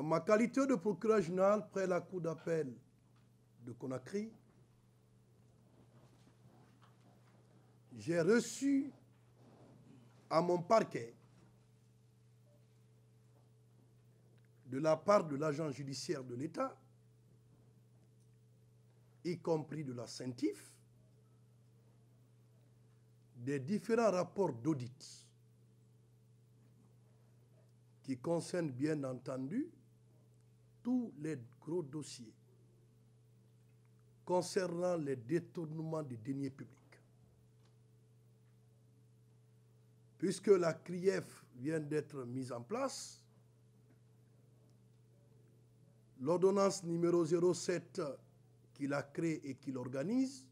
En ma qualité de procureur général près la Cour d'appel de Conakry, j'ai reçu à mon parquet, de la part de l'agent judiciaire de l'État, y compris de la CENTIF, des différents rapports d'audit qui concernent bien entendu tous les gros dossiers concernant les détournements des deniers publics. Puisque la CRIEF vient d'être mise en place, l'ordonnance numéro 07 qui l'a créée et qui l'organise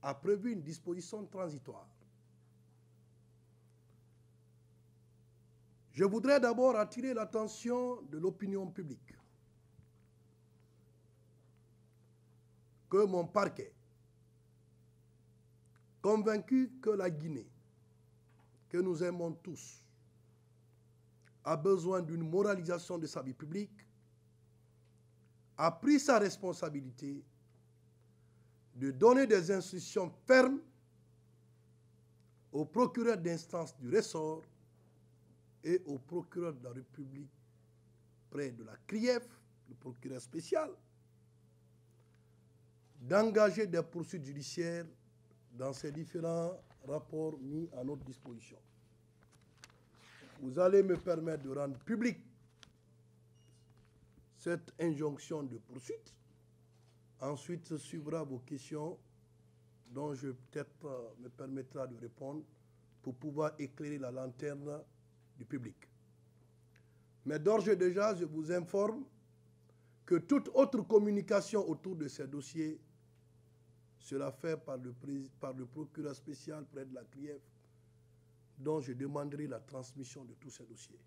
a prévu une disposition transitoire. Je voudrais d'abord attirer l'attention de l'opinion publique que mon parquet, convaincu que la Guinée, que nous aimons tous, a besoin d'une moralisation de sa vie publique, a pris sa responsabilité de donner des instructions fermes au procureur d'instance du ressort et au procureur de la République près de la CRIEF, le procureur spécial, d'engager des poursuites judiciaires dans ces différents rapports mis à notre disposition. Vous allez me permettre de rendre publique cette injonction de poursuite. Ensuite, suivra vos questions dont je peut-être me permettra de répondre pour pouvoir éclairer la lanterne du public. Mais d'ores et déjà, je vous informe que toute autre communication autour de ces dossiers sera faite par le procureur spécial près de la CRIEF, dont je demanderai la transmission de tous ces dossiers.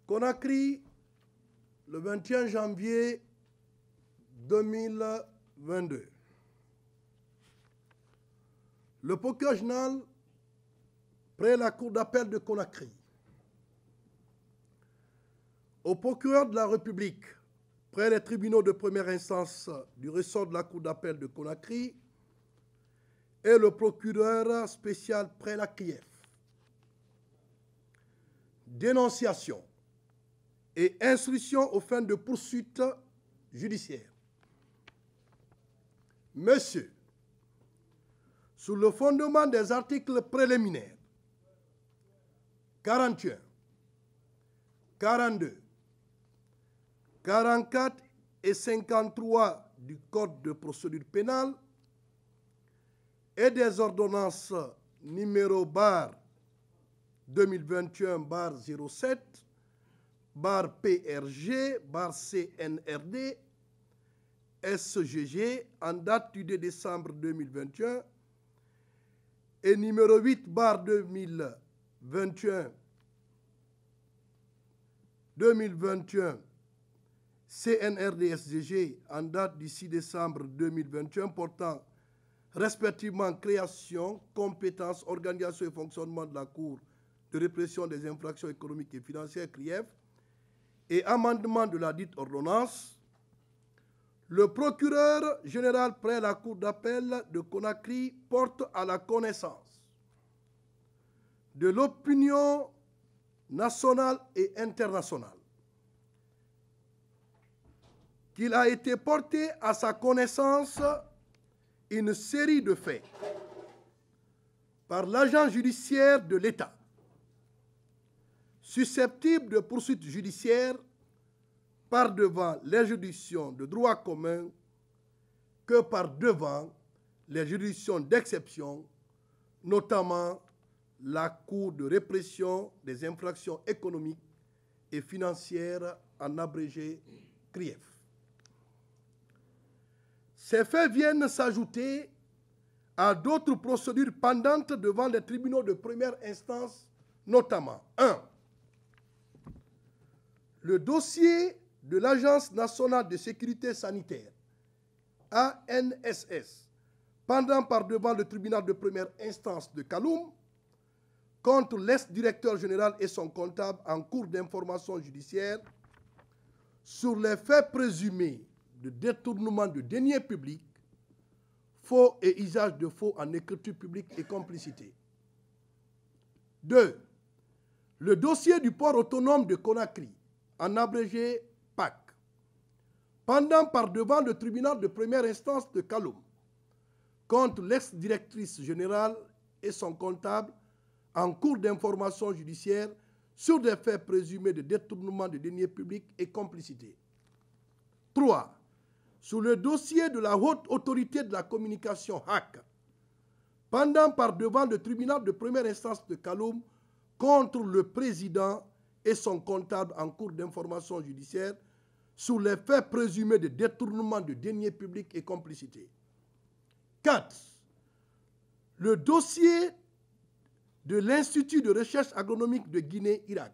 Conakry, le 21 janvier 2022. Le procureur général près la Cour d'appel de Conakry, au procureur de la République près les tribunaux de première instance du ressort de la Cour d'appel de Conakry et le procureur spécial près la CRIEF. Dénonciation et instruction aux fins de poursuite judiciaire. Monsieur, sous le fondement des articles préliminaires 41, 42, 44 et 53 du Code de procédure pénale et des ordonnances numéro bar 2021 bar 07 bar PRG bar CNRD SGG en date du 2 décembre 2021 et numéro 8 bar 2021 CNRD-SGG en date du 6 décembre 2021 portant respectivement création, compétences, organisation et fonctionnement de la Cour de répression des infractions économiques et financières CRIEF et amendement de la dite ordonnance, le procureur général près la Cour d'appel de Conakry porte à la connaissance de l'opinion nationale et internationale qu'il a été porté à sa connaissance une série de faits par l'agent judiciaire de l'État susceptibles de poursuites judiciaires par devant les juridictions de droit commun que par devant les juridictions d'exception, notamment la Cour de répression des infractions économiques et financières, en abrégé CRIEF. Ces faits viennent s'ajouter à d'autres procédures pendantes devant les tribunaux de première instance, notamment 1. Le dossier de l'Agence nationale de sécurité sanitaire, ANSS, pendant par devant le tribunal de première instance de Kaloum, contre l'ex-directeur général et son comptable en cours d'information judiciaire sur les faits présumés de détournement de deniers publics, faux et usage de faux en écriture publique et complicité. 2. Le dossier du port autonome de Conakry, en abrégé PAC, pendant par devant le tribunal de première instance de Kaloum, contre l'ex-directrice générale et son comptable en cours d'information judiciaire sur des faits présumés de détournement de deniers publics et complicité. 3. Sur le dossier de la Haute Autorité de la Communication HAC, pendant par devant le tribunal de première instance de Kaloum contre le président et son comptable en cours d'information judiciaire sur les faits présumés de détournement de deniers publics et complicité. 4. Le dossier de l'Institut de recherche agronomique de Guinée-Irak,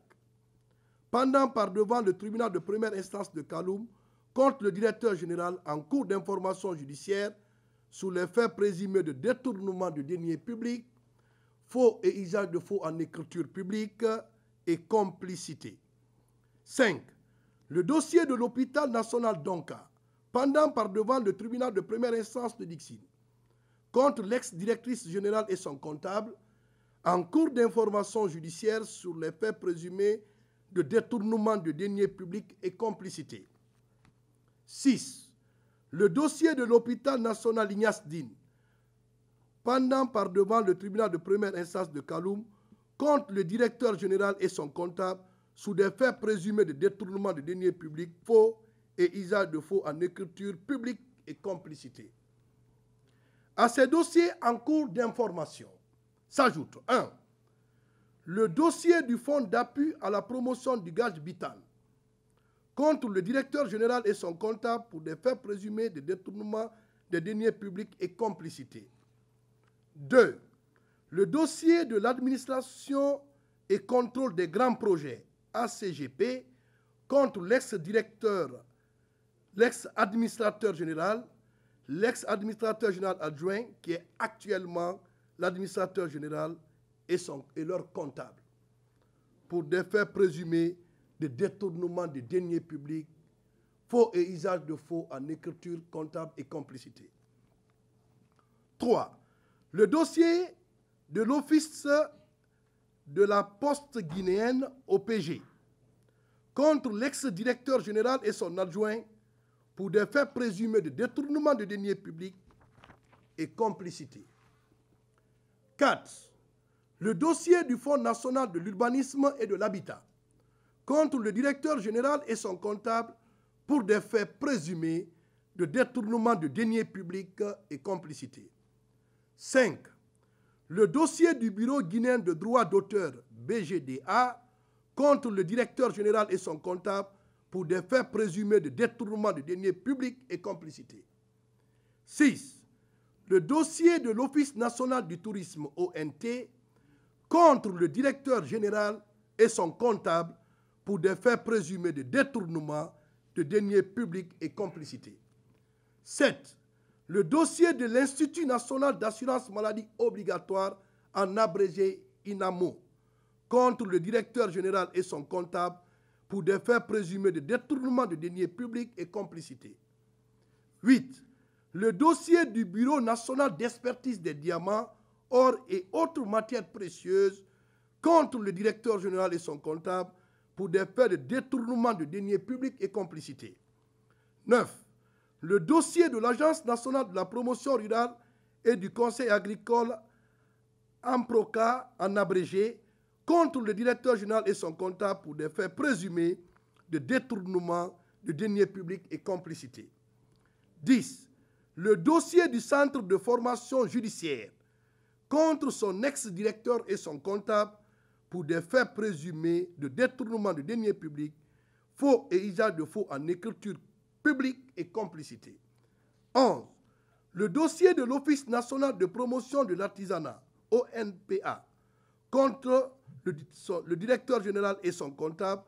pendant par devant le tribunal de première instance de Kaloum contre le directeur général en cours d'information judiciaire sur les faits présumés de détournement de deniers publics, faux et usage de faux en écriture publique et complicité. 5. Le dossier de l'hôpital national d'Onka, pendant par devant le tribunal de première instance de Dixine, contre l'ex-directrice générale et son comptable, en cours d'information judiciaire sur les faits présumés de détournement de deniers publics et complicité. 6. Le dossier de l'hôpital national Ignace Dine, pendant par devant le tribunal de première instance de Kaloum, contre le directeur général et son comptable sous des faits présumés de détournement de deniers publics, faux et usage de faux en écriture publique et complicité. À ces dossiers en cours d'information s'ajoute 1. Le dossier du Fonds d'appui à la promotion du gaz Bitan contre le directeur général et son comptable pour des faits présumés de détournement des deniers publics et complicité. 2. Le dossier de l'administration et contrôle des grands projets, ACGP, contre l'ex-directeur, l'ex-administrateur général adjoint, qui est actuellement l'administrateur général et leur comptable, pour des faits présumés de détournement de deniers publics, faux et usage de faux en écriture comptable et complicité. 3. Le dossier de l'Office de la Poste guinéenne OPG contre l'ex-directeur général et son adjoint pour des faits présumés de détournement de deniers publics et complicité. 4. Le dossier du Fonds national de l'urbanisme et de l'habitat contre le directeur général et son comptable pour des faits présumés de détournement de deniers publics et complicité. 5. Le dossier du Bureau guinéen de droit d'auteur, BGDA, contre le directeur général et son comptable pour des faits présumés de détournement de deniers publics et complicité. 6. Le dossier de l'Office national du tourisme, ONT, contre le directeur général et son comptable pour des faits présumés de détournement de deniers publics et complicité. 7. Le dossier de l'Institut national d'assurance maladie obligatoire, en abrégé INAMO, contre le directeur général et son comptable pour des faits présumés de détournement de deniers publics et complicité. 8. Le dossier du Bureau national d'expertise des diamants, or et autres matières précieuses contre le directeur général et son comptable pour des faits de détournement de deniers publics et complicité. 9. Le dossier de l'Agence nationale de la promotion rurale et du Conseil agricole, AMPROCA, en abrégé, contre le directeur général et son comptable pour des faits présumés de détournement de deniers publics et complicité. 10. Le dossier du Centre de formation judiciaire contre son ex-directeur et son comptable pour des faits présumés de détournement de deniers publics, faux et usage de faux en écriture publique et complicité. 11. Le dossier de l'Office national de promotion de l'artisanat, ONPA, contre le directeur général et son comptable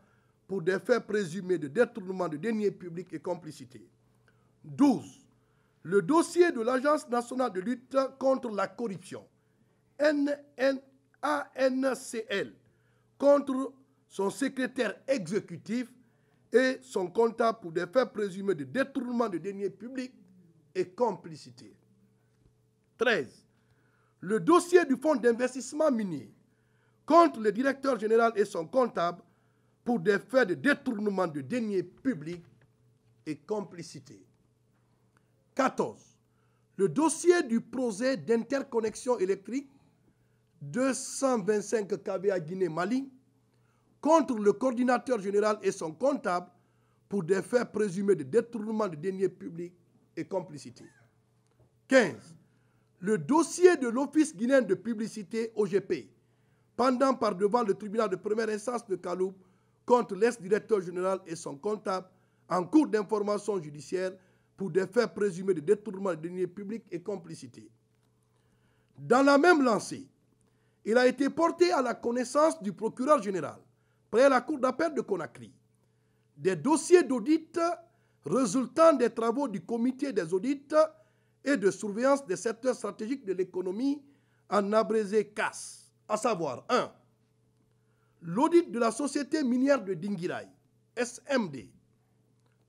pour des faits présumés de détournement de deniers publics et complicité. 12. Le dossier de l'Agence nationale de lutte contre la corruption, NNACL, ANCL contre son secrétaire exécutif et son comptable pour des faits présumés de détournement de deniers publics et complicité. 13. Le dossier du fonds d'investissement minier contre le directeur général et son comptable pour des faits de détournement de deniers publics et complicité. 14. Le dossier du projet d'interconnexion électrique 225 kVA Guinée-Mali contre le coordinateur général et son comptable pour des faits présumés de détournement de deniers publics et complicité. 15. Le dossier de l'Office guinéen de publicité OGP, pendant par devant le tribunal de première instance de Kaloub contre l'ex-directeur général et son comptable en cours d'information judiciaire pour des faits présumés de détournement de deniers publics et complicité. Dans la même lancée, il a été porté à la connaissance du procureur général, près la cour d'appel de Conakry, des dossiers d'audit résultant des travaux du comité des audits et de surveillance des secteurs stratégiques de l'économie en abrégé CAS, à savoir 1. L'audit de la société minière de Dinguiraye, SMD.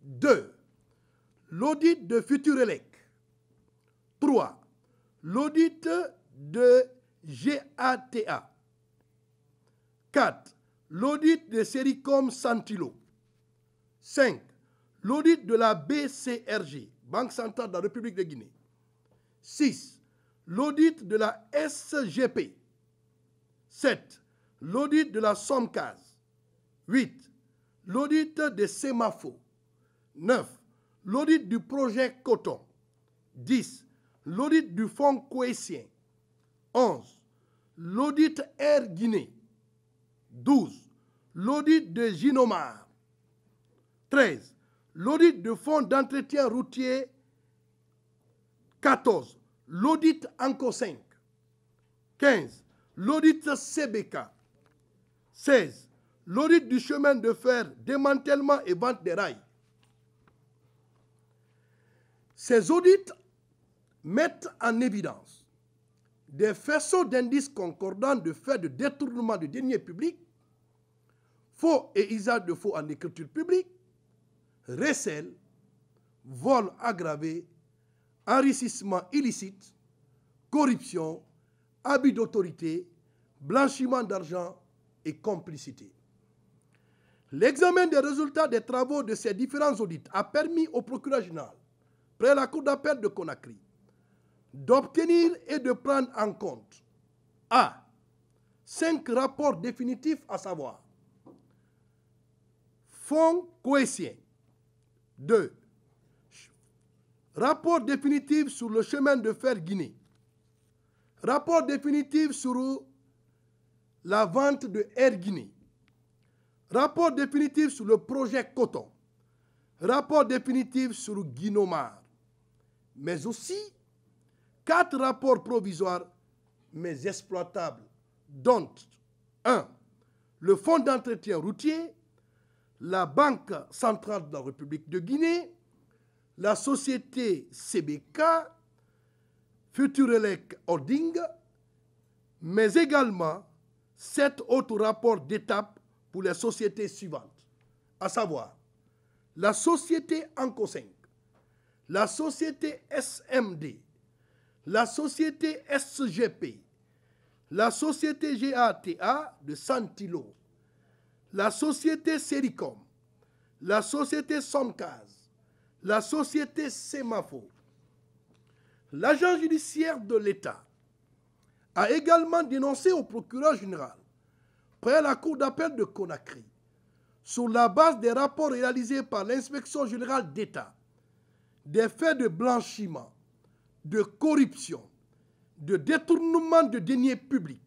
2. L'audit de Futurelec. 3. L'audit de GATA. 4. L'audit de Sericom Santilo. 5. L'audit de la BCRG, Banque centrale de la République de Guinée. 6. L'audit de la SGP. 7. L'audit de la SOMCAS. 8. L'audit de Semafo. 9. L'audit du projet Coton. 10. L'audit du fonds Coessien. 11. L'audit Air Guinée. 12. L'audit de Ginomar. 13. L'audit du fonds d'entretien routier. 14. L'audit Anco 5. 15. L'audit CBK. 16. L'audit du chemin de fer, démantèlement et vente des rails. Ces audits mettent en évidence des faisceaux d'indices concordants de faits de détournement de deniers publics, faux et usage de faux en écriture publique, recel, vol aggravé, enrichissement illicite, corruption, abus d'autorité, blanchiment d'argent et complicité. L'examen des résultats des travaux de ces différents audits a permis au procureur général, près la cour d'appel de Conakry, d'obtenir et de prendre en compte a. 5 rapports définitifs, à savoir fonds coessien. 2. Rapport définitif sur le chemin de fer Guinée. Rapport définitif sur la vente de Air Guinée. Rapport définitif sur le projet Coton. Rapport définitif sur Guinomar. Mais aussi 4 rapports provisoires mais exploitables, dont 1. Le fonds d'entretien routier, la Banque centrale de la République de Guinée, la société CBK, Futurelec Holding, mais également 7 autres rapports d'étape pour les sociétés suivantes, à savoir la société Anco 5, la société SMD, la société SGP, la société GATA de Santilo, la société Sericom, la société Somcas, la société Semafo. L'agent judiciaire de l'État a également dénoncé au procureur général, près la cour d'appel de Conakry, sur la base des rapports réalisés par l'inspection générale d'État, des faits de blanchiment, de corruption, de détournement de deniers publics,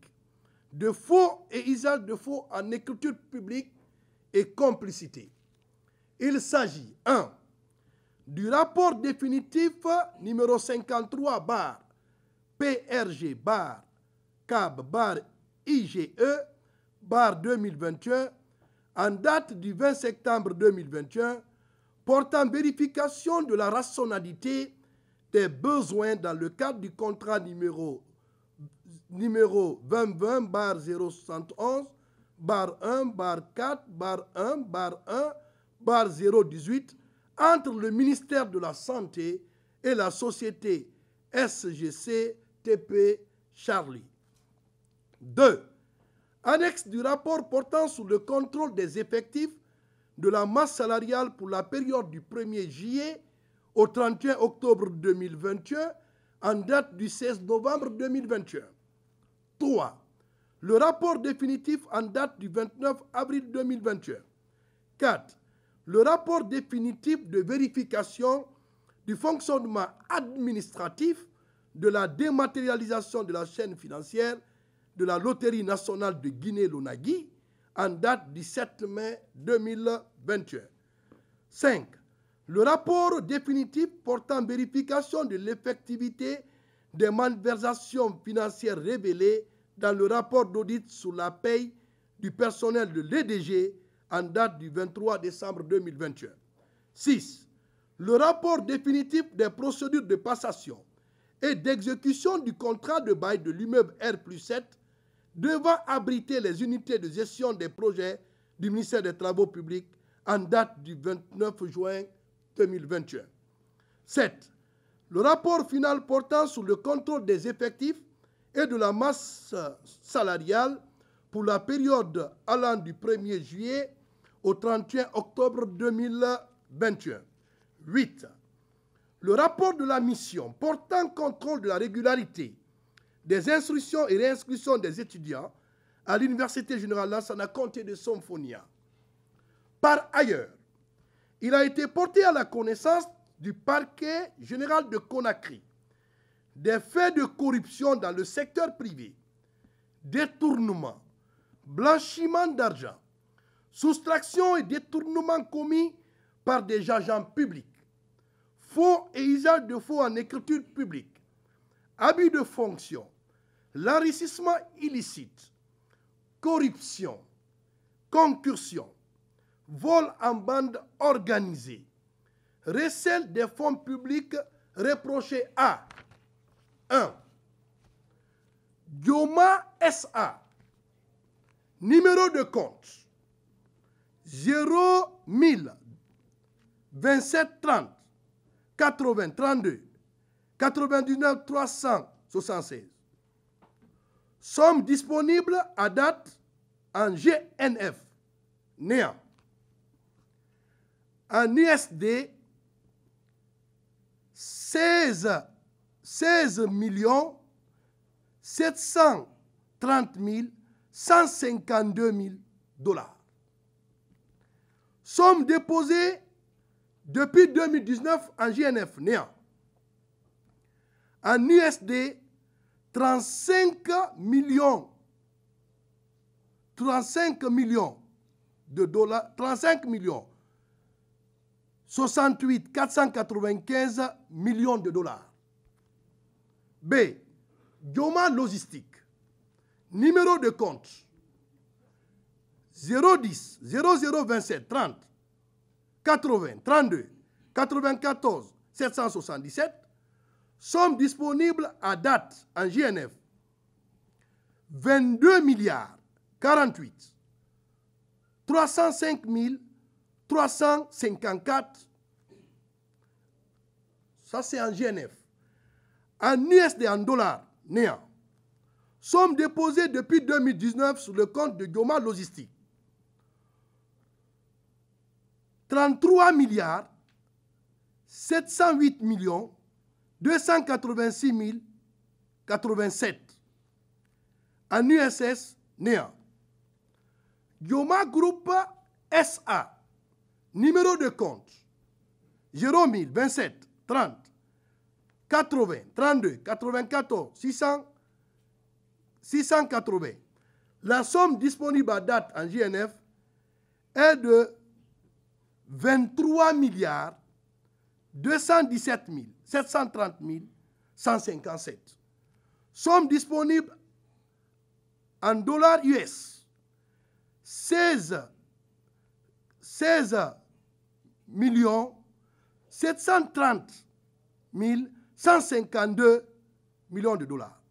de faux et usage de faux en écriture publique et complicité. Il s'agit 1. Du rapport définitif numéro 53 bar PRG bar CAB bar IGE bar 2021 en date du 20 septembre 2021 portant vérification de la rationalité des besoins dans le cadre du contrat numéro numéro 2020-071, barre 1, barre 4, barre 1, barre 1, barre 018, entre le ministère de la Santé et la société SGC TP Charlie. 2. Annexe du rapport portant sur le contrôle des effectifs de la masse salariale pour la période du 1er juillet au 31 octobre 2021 en date du 16 novembre 2021. 3. Le rapport définitif en date du 29 avril 2021. 4. Le rapport définitif de vérification du fonctionnement administratif de la dématérialisation de la chaîne financière de la Loterie nationale de Guinée-Conakry en date du 7 mai 2021. 5. Le rapport définitif portant vérification de l'effectivité des malversations financières révélées dans le rapport d'audit sur la paye du personnel de l'EDG en date du 23 décembre 2021. 6. Le rapport définitif des procédures de passation et d'exécution du contrat de bail de l'immeuble R+7 devant abriter les unités de gestion des projets du ministère des Travaux publics en date du 29 juin 2021. 7. Le rapport final portant sur le contrôle des effectifs et de la masse salariale pour la période allant du 1er juillet au 31 octobre 2021. 8. Le rapport de la mission portant contrôle de la régularité des instructions et réinscriptions des étudiants à l'Université générale Lansana Conté de Somfonia. Par ailleurs, il a été porté à la connaissance du parquet général de Conakry des faits de corruption dans le secteur privé, détournement, blanchiment d'argent, soustraction et détournement commis par des agents publics, faux et usage de faux en écriture publique, abus de fonction, l'enrichissement illicite, corruption, concursion, vol en bande organisée, recel des fonds publics reprochés à 1. Dioma SA, numéro de compte 0 000 27 30 80 32 99 376. Somme disponible à date en GNF, néant. En USD, 16 730 152 000 dollars. Somme déposée depuis 2019 en GNF, néant. En USD, 35 millions de dollars, 35 millions 68 495 millions de dollars. B. Dioma Logistique. Numéro de compte 010 0027 30 80 32 94 777. Somme disponible à date en GNF 22 milliards 48 305 354. Ça, c'est en GNF. En USD, en dollars, néant. Somme déposée depuis 2019 sur le compte de Dioma Logistique. 33 milliards 708 millions 286 087. En USS, néant. Dioma Group SA. Numéro de compte 0 027 30 80 32 94 680. La somme disponible à date en GNF est de 23 milliards 217 730 157. Somme disponible en dollars US 16 millions 730 152 millions de dollars.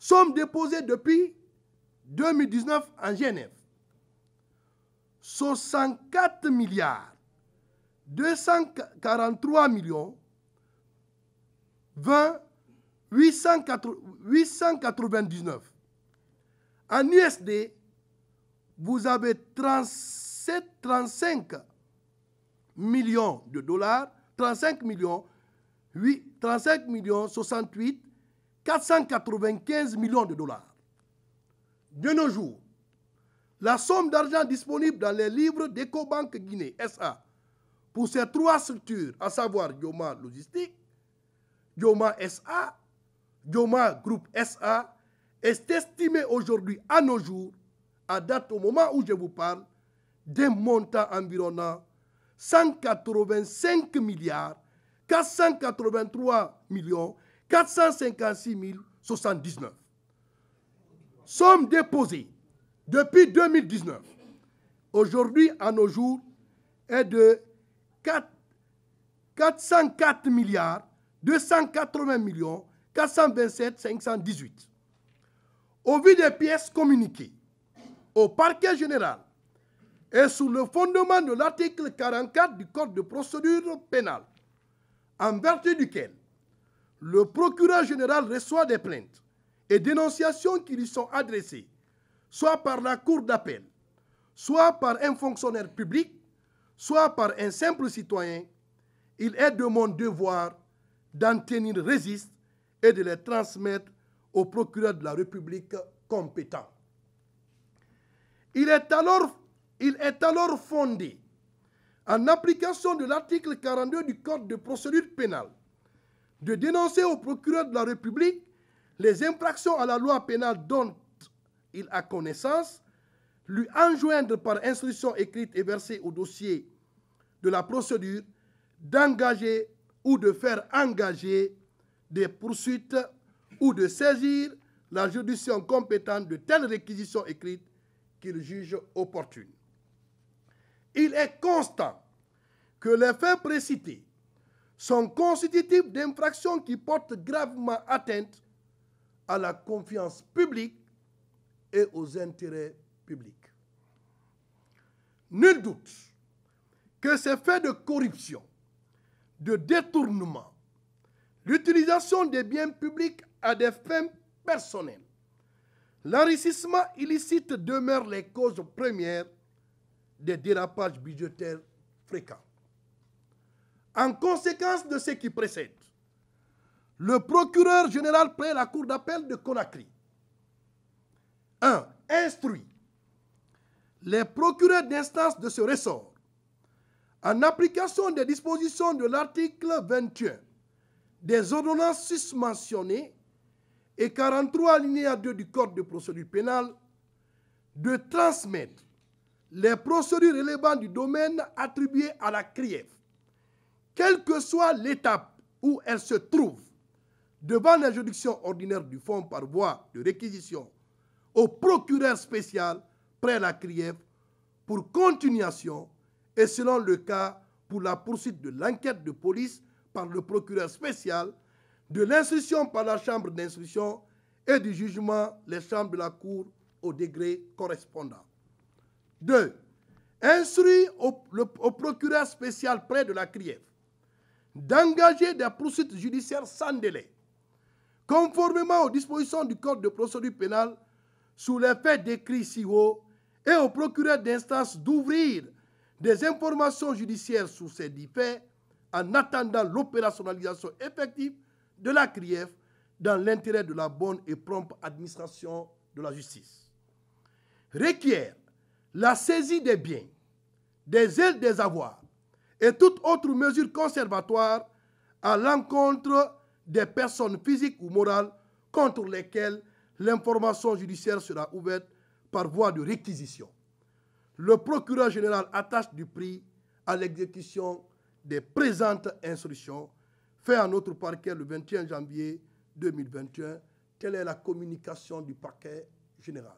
Sommes déposées depuis 2019 en Genève. 64 milliards 243 millions 20 899. En USD, vous avez 35 millions de dollars, 35 millions 68 495 millions de dollars. De nos jours, la somme d'argent disponible dans les livres d'Ecobank Guinée SA pour ces trois structures, à savoir Dioma Logistique, Dioma SA, Dioma Group SA, est estimée aujourd'hui à nos jours, à date au moment où je vous parle, d'un montant environnant 185 milliards 483 millions 456 079. Sommes déposées depuis 2019. Aujourd'hui, à nos jours, est de 404 milliards 280 millions 427 518. Au vu des pièces communiquées au parquet général et sous le fondement de l'article 44 du Code de procédure pénale, en vertu duquel le procureur général reçoit des plaintes et dénonciations qui lui sont adressées, soit par la cour d'appel, soit par un fonctionnaire public, soit par un simple citoyen, il est de mon devoir d'en tenir registre et de les transmettre au procureur de la République compétent. Il est alors fondé, en application de l'article 42 du Code de procédure pénale, de dénoncer au procureur de la République les infractions à la loi pénale dont il a connaissance, lui enjoindre par instruction écrite et versée au dossier de la procédure d'engager ou de faire engager des poursuites ou de saisir la juridiction compétente de telles réquisitions écrites qu'il juge opportunes. Il est constant que les faits précités sont constitutifs d'infractions qui portent gravement atteinte à la confiance publique et aux intérêts publics. Nul doute que ces faits de corruption, de détournement, l'utilisation des biens publics à des fins personnelles, l'enrichissement illicite demeurent les causes premières des dérapages budgétaires fréquents. En conséquence de ce qui précède, le procureur général près la Cour d'appel de Conakry 1. Instruit les procureurs d'instance de ce ressort, en application des dispositions de l'article 21 des ordonnances susmentionnées et 43 alinéa 2 du Code de procédure pénale, de transmettre les procédures relevant du domaine attribué à la CRIEF, quelle que soit l'étape où elle se trouve, devant la juridiction ordinaire du fonds par voie de réquisition au procureur spécial près la CRIEF pour continuation et selon le cas pour la poursuite de l'enquête de police par le procureur spécial, de l'instruction par la chambre d'instruction et du jugement, les chambres de la cour au degré correspondant. 2. Instruit au procureur spécial près de la CRIEF d'engager des poursuites judiciaires sans délai, conformément aux dispositions du Code de procédure pénale sous les faits décrits ici haut, et au procureur d'instance d'ouvrir des informations judiciaires sur ces dix faits en attendant l'opérationnalisation effective de la CRIEF dans l'intérêt de la bonne et prompte administration de la justice. Requiert la saisie des biens, des aides des avoirs et toute autre mesure conservatoire à l'encontre des personnes physiques ou morales contre lesquelles l'information judiciaire sera ouverte par voie de réquisition. Le procureur général attache du prix à l'exécution des présentes instructions, fait à notre parquet le 21 janvier 2021. Telle est la communication du parquet général.